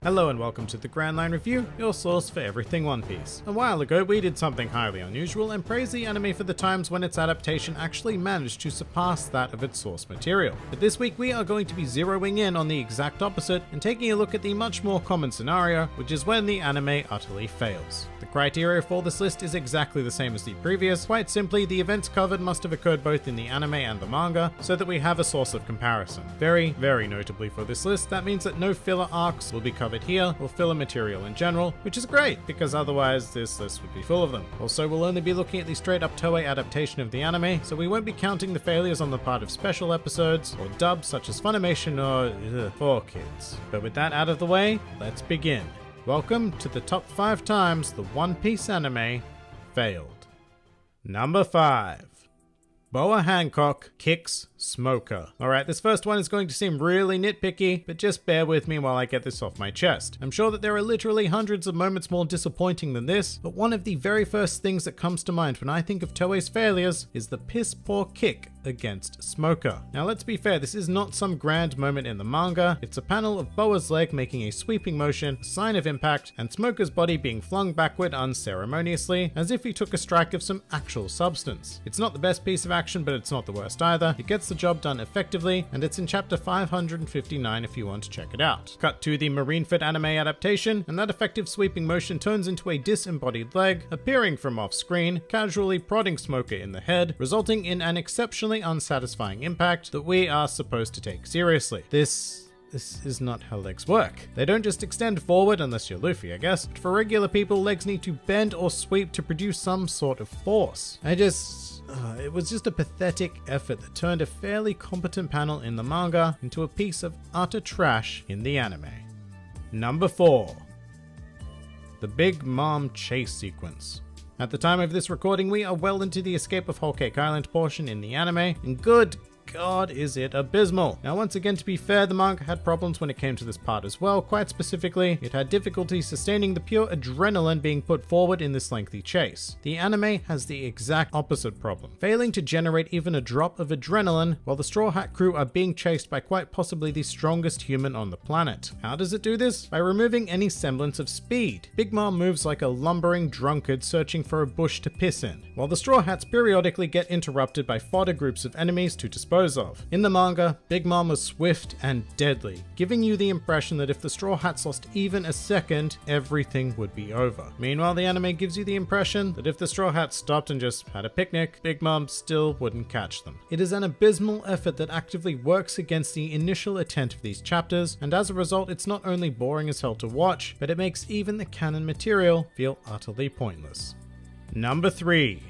Hello and welcome to the Grand Line Review, your source for everything One Piece. A while ago we did something highly unusual and praised the anime for the times when its adaptation actually managed to surpass that of its source material. But this week we are going to be zeroing in on the exact opposite and taking a look at the much more common scenario, which is when the anime utterly fails. The criteria for this list is exactly the same as the previous. Quite simply, the events covered must have occurred both in the anime and the manga, so that we have a source of comparison. Very notably for this list, that means that no filler arcs will be covered here, or filler material in general, which is great, because otherwise this list would be full of them. Also, we'll only be looking at the straight up Toei adaptation of the anime, so we won't be counting the failures on the part of special episodes, or dubs such as Funimation or 4Kids. But with that out of the way, let's begin. Welcome to the top 5 times the One Piece anime failed. Number 5. Boa Hancock kicks Smoker. Alright, this first one is going to seem really nitpicky, but just bear with me while I get this off my chest. I'm sure that there are literally hundreds of moments more disappointing than this, but one of the very first things that comes to mind when I think of Toei's failures is the piss poor kick against Smoker. Now let's be fair, this is not some grand moment in the manga, it's a panel of Boa's leg making a sweeping motion, a sign of impact, and Smoker's body being flung backward unceremoniously, as if he took a strike of some actual substance. It's not the best piece of action, but it's not the worst either. It gets the job done effectively, and it's in chapter 559 if you want to check it out. Cut to the Marineford anime adaptation, and that effective sweeping motion turns into a disembodied leg, appearing from off screen, casually prodding Smoker in the head, resulting in an exceptionally unsatisfying impact that we are supposed to take seriously. This is not how legs work. They don't just extend forward unless you're Luffy, I guess. But for regular people, legs need to bend or sweep to produce some sort of force. It was just a pathetic effort that turned a fairly competent panel in the manga into a piece of utter trash in the anime. Number 4. The Big Mom chase sequence. At the time of this recording, we are well into the escape of Whole Cake Island portion in the anime, and good God, is it abysmal. Now once again, to be fair, the manga had problems when it came to this part as well. Quite specifically, it had difficulty sustaining the pure adrenaline being put forward in this lengthy chase. The anime has the exact opposite problem, failing to generate even a drop of adrenaline while the Straw Hat crew are being chased by quite possibly the strongest human on the planet. How does it do this? By removing any semblance of speed. Big Mom moves like a lumbering drunkard searching for a bush to piss in, while the Straw Hats periodically get interrupted by fodder groups of enemies to dispose of. In the manga, Big Mom was swift and deadly, giving you the impression that if the Straw Hats lost even a second, everything would be over. Meanwhile, the anime gives you the impression that if the Straw Hats stopped and just had a picnic, Big Mom still wouldn't catch them. It is an abysmal effort that actively works against the initial intent of these chapters, and as a result, it's not only boring as hell to watch, but it makes even the canon material feel utterly pointless. Number 3.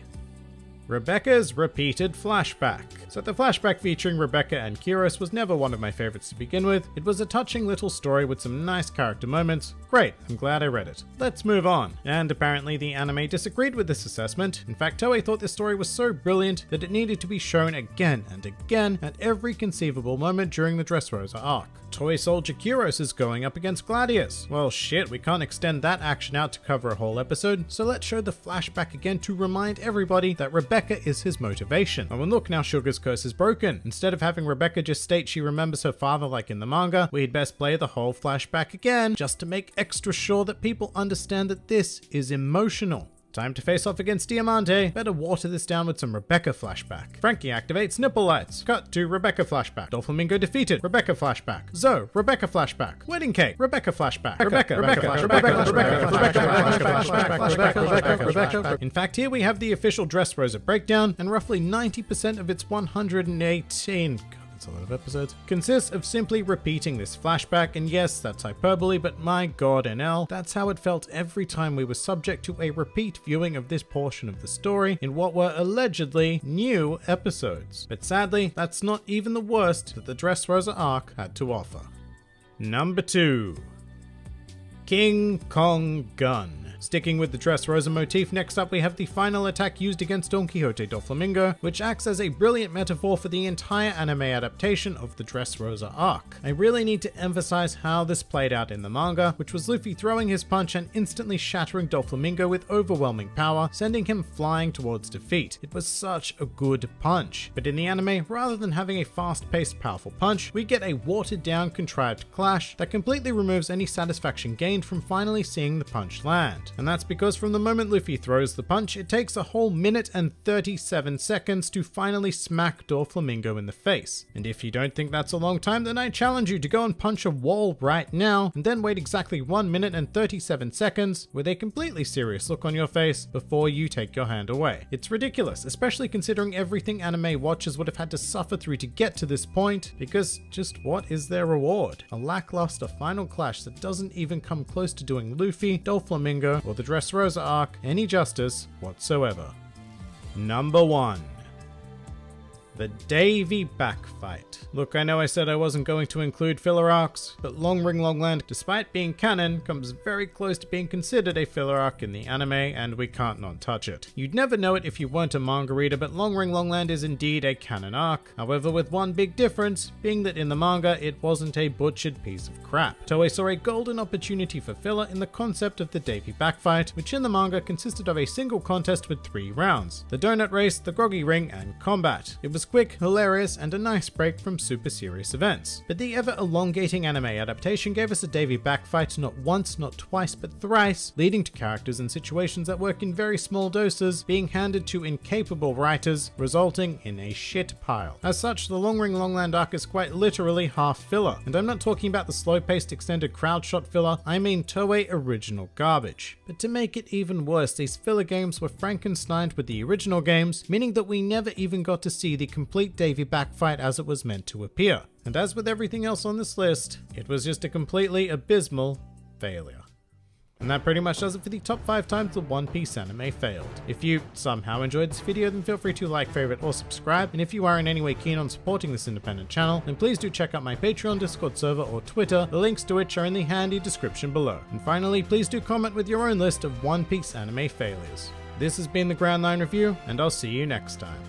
Rebecca's repeated flashback. So the flashback featuring Rebecca and Kyros was never one of my favorites to begin with. It was a touching little story with some nice character moments. Great, I'm glad I read it. Let's move on. And apparently the anime disagreed with this assessment. In fact, Toei thought this story was so brilliant that it needed to be shown again and again at every conceivable moment during the Dressrosa arc. Toy Soldier Kyros is going up against Gladius. Well shit, we can't extend that action out to cover a whole episode, so let's show the flashback again to remind everybody that Rebecca is his motivation. Oh, and look, now Sugar's curse is broken. Instead of having Rebecca just state she remembers her father like in the manga, we'd best play the whole flashback again, just to make extra sure that people understand that this is emotional. Time to face off against Diamante. Better water this down with some Rebecca flashback. Frankie activates nipple lights. Cut to Rebecca flashback. Doflamingo defeated. Rebecca flashback. Zoe, Rebecca flashback. Wedding cake. Rebecca flashback. Rebecca. In fact, here we have the official Dressrosa breakdown, and roughly 90% of its 118. A lot of episodes, consists of simply repeating this flashback, and yes, that's hyperbole, but my god NL, that's how it felt every time we were subject to a repeat viewing of this portion of the story in what were allegedly new episodes. But sadly, that's not even the worst that the Dressrosa arc had to offer. Number 2. King Kong Gun. Sticking with the Dressrosa motif, next up we have the final attack used against Don Quixote Doflamingo, which acts as a brilliant metaphor for the entire anime adaptation of the Dressrosa arc. I really need to emphasize how this played out in the manga, which was Luffy throwing his punch and instantly shattering Doflamingo with overwhelming power, sending him flying towards defeat. It was such a good punch. But in the anime, rather than having a fast-paced powerful punch, we get a watered-down contrived clash that completely removes any satisfaction gained from finally seeing the punch land. And that's because from the moment Luffy throws the punch, it takes a whole minute and 37 seconds to finally smack Doflamingo in the face. And if you don't think that's a long time, then I challenge you to go and punch a wall right now, and then wait exactly 1 minute and 37 seconds with a completely serious look on your face before you take your hand away. It's ridiculous, especially considering everything anime watchers would have had to suffer through to get to this point, because just what is their reward? A lackluster final clash that doesn't even come close to doing Luffy, Doflamingo, or the Dressrosa arc any justice whatsoever. Number 1. The Davy Backfight. Look, I know I said I wasn't going to include filler arcs, but Long Ring Long Land, despite being canon, comes very close to being considered a filler arc in the anime, and we can't not touch it. You'd never know it if you weren't a manga reader, but Long Ring Long Land is indeed a canon arc, however with one big difference, being that in the manga it wasn't a butchered piece of crap. Toei saw a golden opportunity for filler in the concept of the Davy Backfight, which in the manga consisted of a single contest with 3 rounds: the donut race, the groggy ring, and combat. It was quick, hilarious, and a nice break from super serious events. But the ever elongating anime adaptation gave us a Davy Backfight not once, not twice, but thrice, leading to characters and situations that work in very small doses being handed to incapable writers, resulting in a shit pile. As such, the Long Ring Long Land arc is quite literally half filler, and I'm not talking about the slow-paced extended crowd shot filler, I mean Toei original garbage. But to make it even worse, these filler games were Frankensteined with the original games, meaning that we never even got to see the complete Davy Backfight as it was meant to appear. And as with everything else on this list, it was just a completely abysmal failure. And that pretty much does it for the top 5 times the One Piece anime failed. If you somehow enjoyed this video, then feel free to like, favorite, or subscribe. And if you are in any way keen on supporting this independent channel, then please do check out my Patreon, Discord server, or Twitter, the links to which are in the handy description below. And finally, please do comment with your own list of One Piece anime failures. This has been the Grand Line Review, and I'll see you next time.